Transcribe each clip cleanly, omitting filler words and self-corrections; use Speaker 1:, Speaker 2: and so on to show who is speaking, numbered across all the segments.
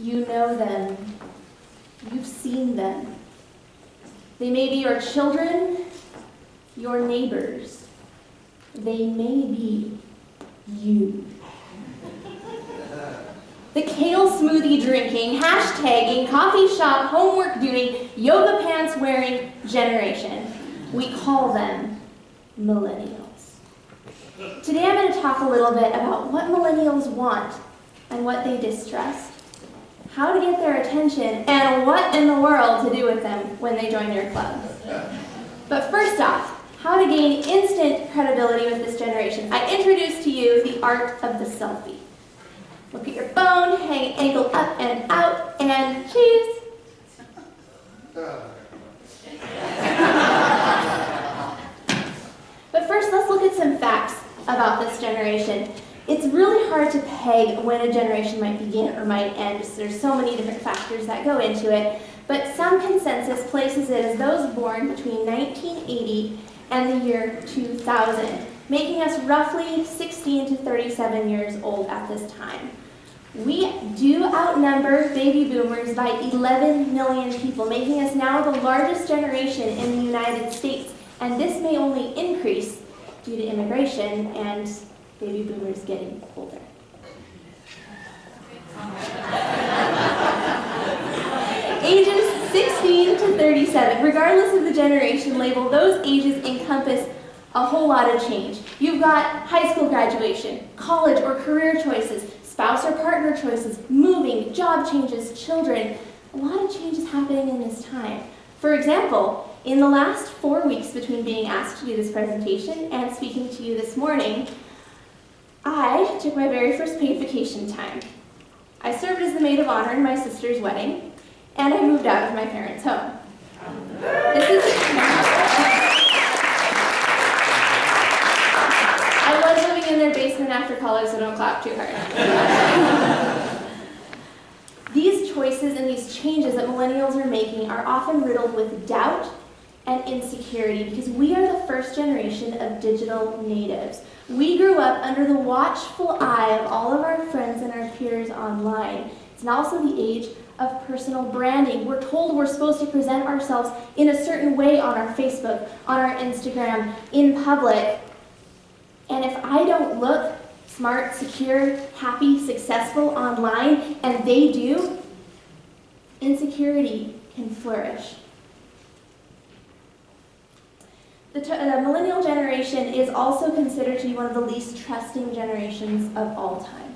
Speaker 1: You know them. You've seen them. They may be your children, your neighbors. They may be you. The kale smoothie drinking, hashtagging, coffee shop, homework doing, yoga pants wearing generation. We call them millennials. Today I'm going to talk a little bit about what millennials want and what they distrust, how to get their attention, and what in the world to do with them when they join your club. But first off, how to gain instant credibility with this generation. I introduce to you the art of the selfie. Look at your phone, hang ankle up and out, and cheese. But first, let's look at some facts about this generation. It's really hard to peg when a generation might begin or might end. There's so many different factors that go into it, but some consensus places it as those born between 1980 and the year 2000, making us roughly 16 to 37 years old at this time. We do outnumber baby boomers by 11 million people, making us now the largest generation in the United States, and this may only increase due to immigration and baby boomers getting older. Ages 16 to 37, regardless of the generation label, those ages encompass a whole lot of change. You've got high school graduation, college or career choices, spouse or partner choices, moving, job changes, children. A lot of changes happening in this time. For example, in the last 4 weeks between being asked to do this presentation and speaking to you this morning, I took my very first paid vacation time. I served as the maid of honor in my sister's wedding, and I moved out of my parents' home. I was living in their basement after college, so don't clap too hard. These choices and these changes that millennials are making are often riddled with doubt and insecurity because we are the first generation of digital natives. We grew up under the watchful eye of all of our friends and our peers online. It's also the age of personal branding. We're told we're supposed to present ourselves in a certain way on our Facebook, on our Instagram, in public. And if I don't look smart, secure, happy, successful online, and they do, insecurity can flourish. The millennial generation is also considered to be one of the least trusting generations of all time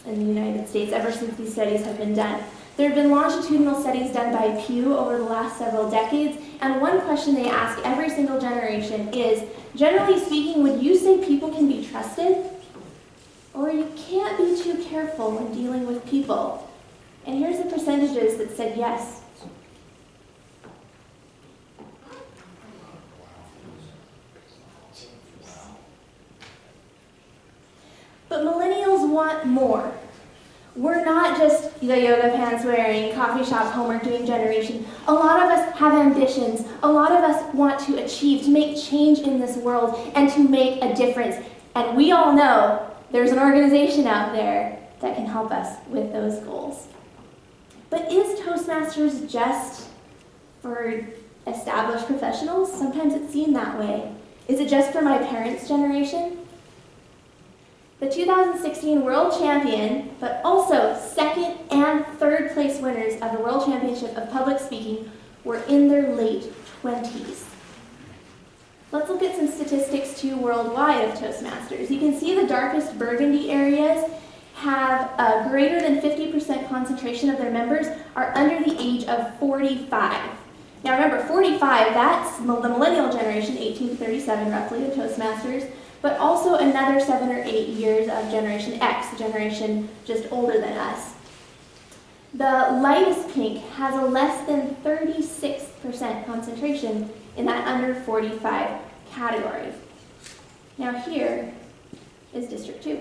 Speaker 1: in the United States, ever since these studies have been done. There have been longitudinal studies done by Pew over the last several decades, and one question they ask every single generation is, generally speaking, would you say people can be trusted? Or you can't be too careful when dealing with people? And here's the percentages that said yes. But millennials want more. We're not just the yoga pants wearing, coffee shop, homework doing generation. A lot of us have ambitions. A lot of us want to achieve, to make change in this world, and to make a difference. And we all know there's an organization out there that can help us with those goals. But is Toastmasters just for established professionals? Sometimes it's seen that way. Is it just for my parents' generation? The 2016 world champion, but also second and third place winners of the World Championship of Public Speaking were in their late 20s. Let's look at some statistics too worldwide of Toastmasters. You can see the darkest burgundy areas have a greater than 50% concentration of their members are under the age of 45. Now remember, 45, that's the millennial generation, 18 to 37 roughly, of Toastmasters, but also another 7 or 8 years of Generation X, the generation just older than us. The lightest pink has a less than 36% concentration in that under 45 category. Now here is District 2.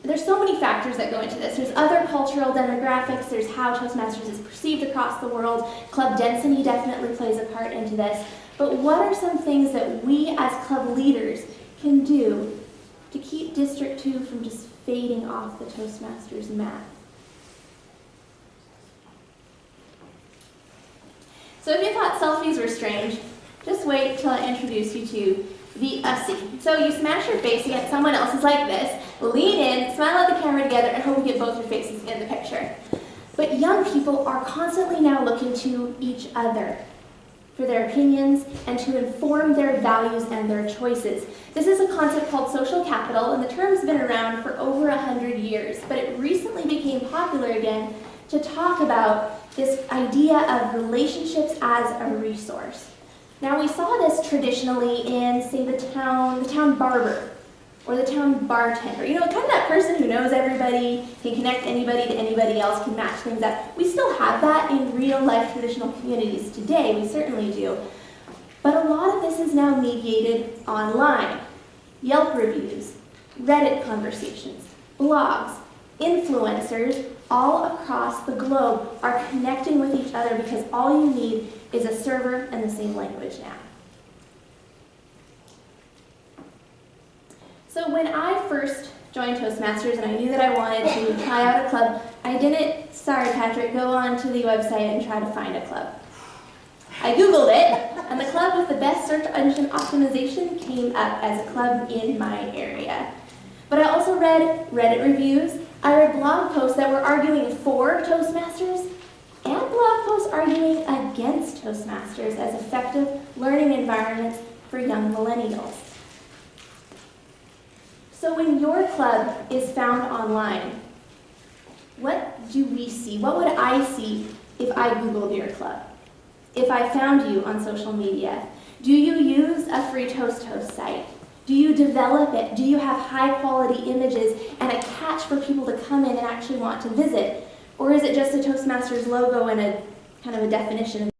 Speaker 1: There's so many factors that go into this. There's other cultural demographics, there's how Toastmasters is perceived across the world, club density definitely plays a part into this. But what are some things that we as club leaders can do to keep District 2 from just fading off the Toastmasters map? So if you thought selfies were strange, just wait till I introduce you to the Ussie. So you smash your face against someone else's like this, lean in, smile at the camera together, and hope you get both your faces in the picture. But young people are constantly now looking to each other for their opinions and to inform their values and their choices. This is a concept called social capital, and the term's been around for over 100 years, but it recently became popular again to talk about this idea of relationships as a resource. Now, we saw this traditionally in, say, the town barber or the town bartender. You know, kind of that person who knows everybody, can connect anybody to anybody else, can match things up. We still have that in real-life traditional communities today. We certainly do. But a lot of this is now mediated online. Yelp reviews, Reddit conversations, blogs, influencers all across the globe are connecting with each other because all you need is a server and the same language now. So when I first joined Toastmasters and I knew that I wanted to try out a club, I didn't, sorry Patrick, go on to the website and try to find a club. I Googled it, and the club with the best search engine optimization came up as a club in my area. But I also read Reddit reviews, I read blog posts that were arguing for Toastmasters, and blog posts arguing against Toastmasters as effective learning environments for young millennials. So when your club is found online, what do we see? What would I see if I Googled your club? If I found you on social media? Do you use a free Toast site? Do you develop it? Do you have high quality images and a catch for people to come in and actually want to visit? Or is it just a Toastmasters logo and a kind of a definition